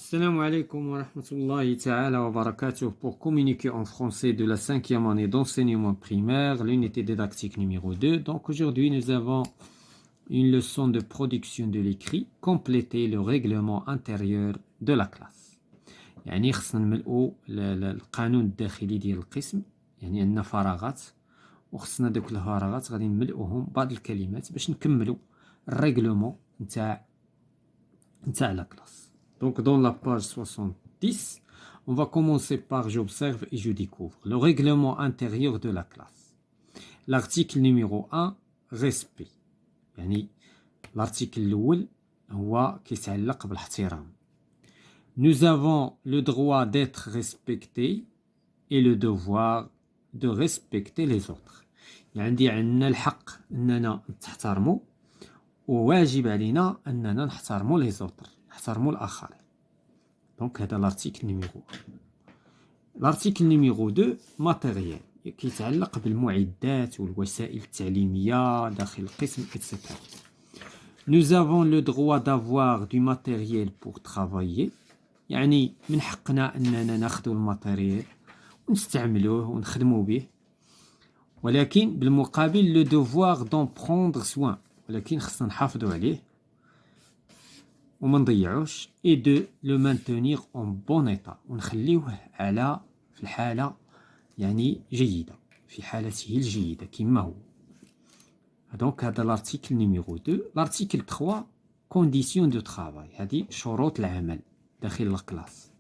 Assalamu alaikum wa rahmatullahi ta'ala wa barakatuh. Pour communiquer en français de la 5e année d'enseignement primaire, l'unité didactique numéro 2. Donc aujourd'hui, nous avons une leçon de production de l'écrit, compléter le règlement intérieur de la classe. يعني خصنا نملؤوا القانون الداخلي ديال القسم، يعني عندنا فراغات وخصنا دوك الفراغات غادي نملؤوهم بعض الكلمات باش نكملوا الرèglement نتاع la classe. Donc dans la page 70, on va commencer par j'observe et je découvre le règlement intérieur de la classe. L'article numéro 1, respect. يعني l'article الأول هو كيتعلق بالاحترام. Nous avons le droit d'être respectés et le devoir de respecter les autres. يعني عندنا الحق أننا نحترموا وواجب علينا أننا نحترموا les autres. نحترموا الآخرين. Donc هذا l'article numéro 1. L'article numéro 2 matériel كيتعلق بالمعدات والوسائل التعليمية داخل القسم etc. Nous avons le droit d'avoir du matériel pour travailler. يعني من حقنا أننا ناخذ الماتيريال ونستعملوه ونخدموا به. ولكن بالمقابل le devoir d'en prendre soin. ولكن خصنا نحافظوا عليه وما نضيعوش et de le maintenir en bon état ونخليوه على في الحالة يعني جيدة في حالته الجيدة كما هو. Donc هذا l'article numéro 2. L'article 3 conditions de travail. هذه شروط العمل داخل الكلاس.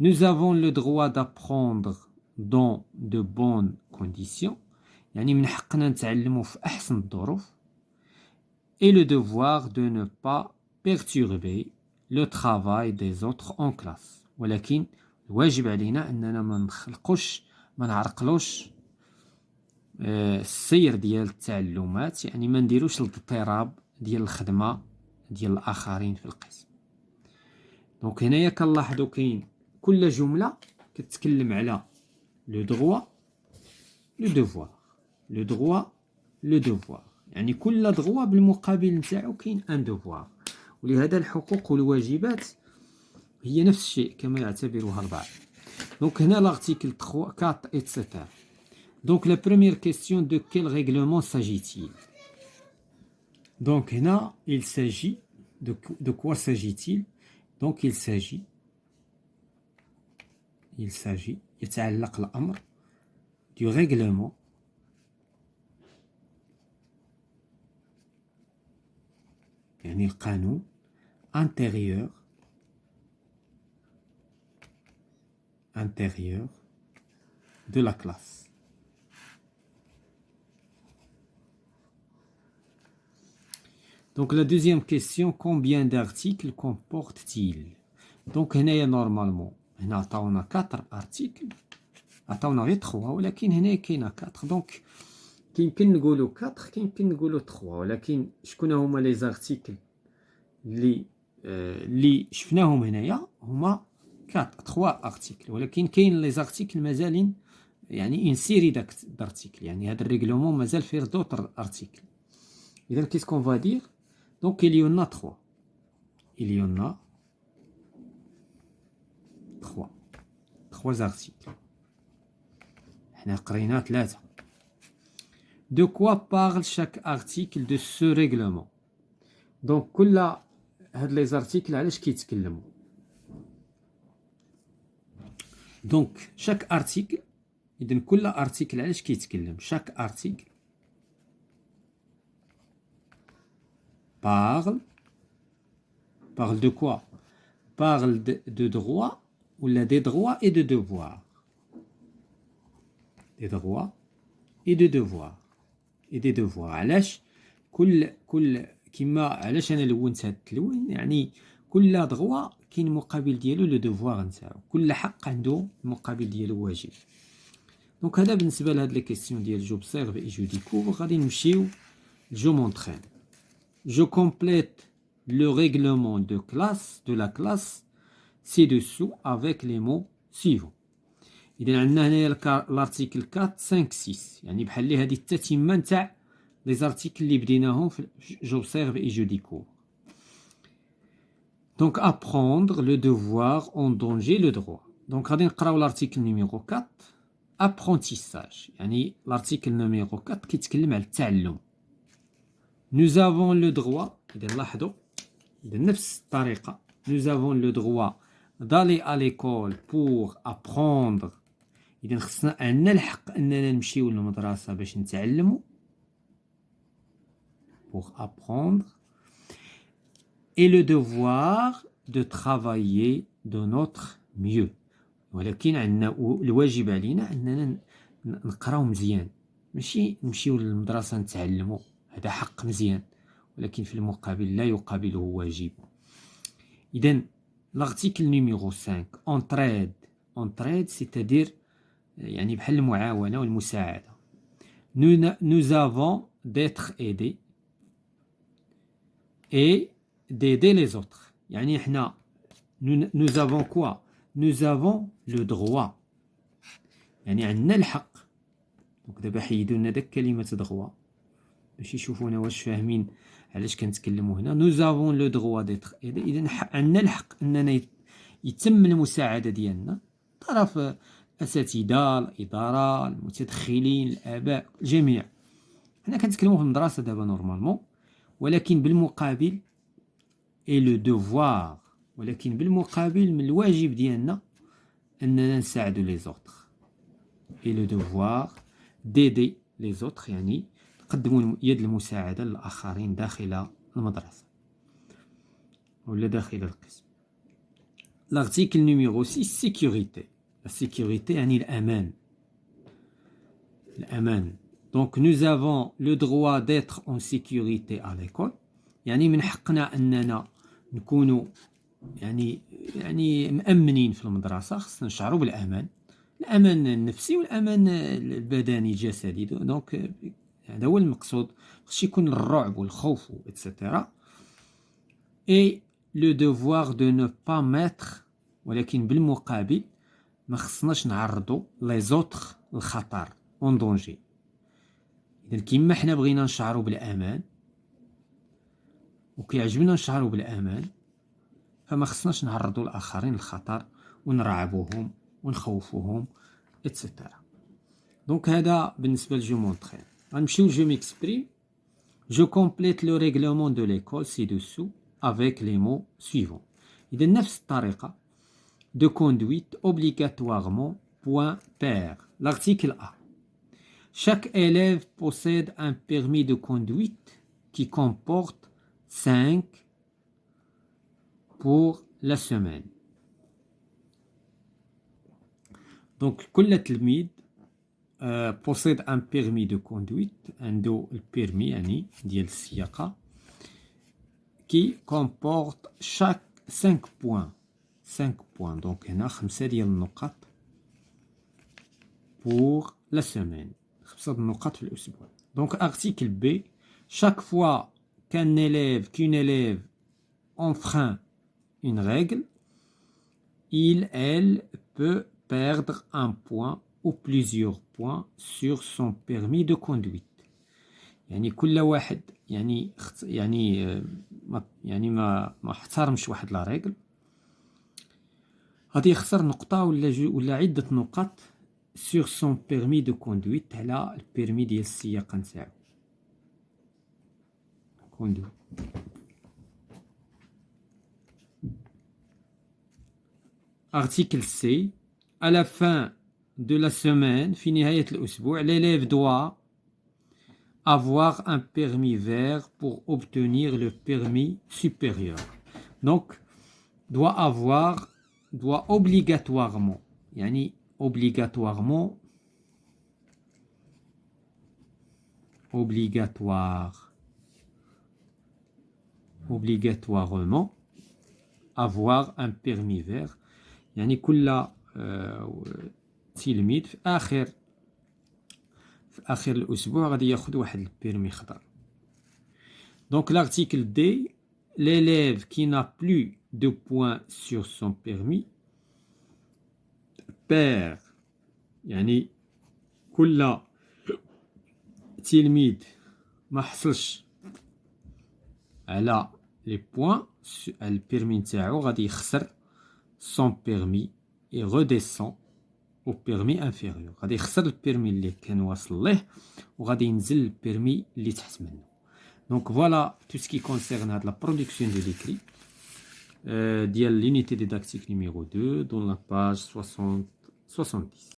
Nous avons le droit d'apprendre dans de bonnes conditions. يعني من حقنا نتعلموا في أحسن الظروف. Et le devoir de ne pas perturber le travail des autres en classe. ولكن الواجب علينا أننا ما نخلقوش ما نعرقلوش السير ديال التعلمات، يعني ما نديروش الاضطراب ديال الخدمة ديال الآخرين في القسم. دونك هنايا كنلاحظوا كاين كل جملة كتتكلم على لو droit لو devoir لو droit لو devoir، يعني كل droit بالمقابل نتاعو كاين ان devoir. ولهذا الحقوق والواجبات هي نفس الشيء كما يعتبرها البعض. Donc هنا l'article 3, 4, etc. Donc la première question, de quel règlement s'agit-il? Donc هنا il s'agit de quoi s'agit-il? Donc il s'agit يتعلق الأمر du règlement يعني القانون intérieur de la classe. Donc la deuxième question, combien d'articles comporte-t-il? Donc هنايا normalement هنا عطاونا 4 articles، عطاونا غير 3 ولكن هنا كاينه 4. دونك كيمكن نقولوا 4 كيمكن نقولوا 3، ولكن شكون هما لي زارتيكل اللي شفناهم هنايا هما 3 ارتيكل، ولكن كاين لي زارتيكل مازالين يعني ان سيري دارتيكل، يعني هذا الريغلومون مازال فيه دوطر ارتيكل. اذا كيس كون فا دير دونك il y en a 3 articles. حنا قرينا 3. De quoi parle chaque article de ce règlement? Donc كل هاد لي زارتيكل علاش كيتكلموا؟ دونك chaque article إذن كل ارتيكل علاش كيتكلم؟ chaque article parle de quoi? Parle de droit ou des droits et de devoirs. Des droits et de devoirs. Et des devoirs. علاش كل كما علاش انا لونت هاد التلوين؟ يعني كل droit كاين مقابل ديالو لو devoir نتاعو، كل حق عنده المقابل ديالو واجب. دونك هذا بالنسبه لهاد لي كيسيون ديال j'observe et je découvre. غادي نمشيو je m'entraîne. Je complète le règlement de la classe ci-dessous avec les mots suivants. إذا عندنا هنايا l'article 4, 5, 6، يعني بحال اللي هذه التتمة نتاع لي زارتيكل اللي بديناهم في j'observe et je découvre. Donc apprendre le devoir, en danger le droit. Donc غادي نقراو l'article numéro 4 apprentissage. يعني l'article numéro 4 كيتكلم على التعلم. Nous avons le droit, إذا لاحظوا بنفس الطريقة, nous avons le droit d'aller à l'école pour apprendre. إذا خصنا عندنا الحق أننا نمشيو للمدرسة باش نتعلموا. Pour apprendre. Et le devoir de travailler de notre mieux. ولكن عندنا الواجب علينا أننا نقراو مزيان. ماشي نمشيو للمدرسة نتعلموا. هذا حق مزيان. ولكن في المقابل لا يقابله واجب. إذن l'article numéro 5 entraide. Entraide c'est-à-dire يعني بحال المعاونة والمساعدة. Nous avons d'être aidés et d'aider les autres. يعني احنا nous avons quoi? Nous avons le droit. يعني عندنا الحق. دونك دابا حيدوا لنا داك كلمة droit باش يشوفونا واش فاهمين علاش كنتكلموا هنا. Nous avons le droit d'être aidés. إذا عندنا الحق أننا يتم المساعدة ديالنا طرف الأساتذة، الإدارة، المتدخلين، الآباء، الجميع. حنا كنتكلموا في المدرسة دابا نورمالمون، ولكن بالمقابل et le devoir. ولكن بالمقابل من الواجب ديالنا أننا نساعدوا les autres. Et le devoir d'aider les autres يعني نقدموا يد المساعدة للآخرين داخل المدرسة ولا داخل القسم. L'article numéro 6 sécurité. La sécurité يعني الأمان. الأمان. Donc nous avons le droit d'être en sécurité à l'école. يعني من حقنا أننا نكونوا يعني مأمنين في المدرسة. خصنا نشعروا بالأمان. الأمان النفسي والأمان البدني الجسدي. دونك هذا هو المقصود. خص يكون الرعب والخوف etc. Et le devoir de ne pas mettre. ولكن بالمقابل ما خصناش نعرضوا les autres الخطر en danger. إذا كيما حنا بغينا نشعروا بالأمان وكيعجبنا نشعروا بالأمان فما خصناش نعرضوا الآخرين للخطر ونرعبوهم ونخوفوهم etc. دونك هذا بالنسبة لجو مونطري. غنمشيو جو ميكسبريم. Je complète le règlement de l'école ci-dessous avec les mots suivants. إذا نفس الطريقة de conduite obligatoirement point pair. L'article A. Chaque élève possède un permis de conduite qui comporte 5 pour la semaine. Donc, كل تلميذ possède un permis de conduite, عنده البيرمي يعني ديال السياقة qui comporte chaque 5 points. 5 points. Donc هنا 5 ديال النقاط pour la semaine. 5 نقاط في الأسبوع. Donc article B. Chaque fois qu'un élève enfreint une règle, elle peut perdre un point ou plusieurs points sur son permis de conduite. يعني كل واحد ما احترمش واحد لا ريغل غادي يخسر نقطة ولا عدة نقاط sur son permis de conduite على البيرمي ديال السياقة نتاعو. Article C. À la fin de la semaine, في نهاية الأسبوع, l'élève doit avoir un permis vert pour obtenir le permis supérieur. Donc, doit obligatoirement, يعني obligatoirement avoir un permis vert. يعني كل تلميذ في آخر الأسبوع غادي ياخد واحد البيرمي خضر. Donc l'article D, l'élève qui n'a plus de points sur son permis perd. يعني كل تلميذ ما حصلش على les points, le permis نتاعو غادي يخسر son permis et redescend au permis inférieur. غادي يخسر البيرمي اللي كان واصل ليه وغادي ينزل البيرمي اللي تحت منه. Donc voilà tout ce qui concerne la production de l'écrit ديال l'unité didactique numéro 2 dans la page 70.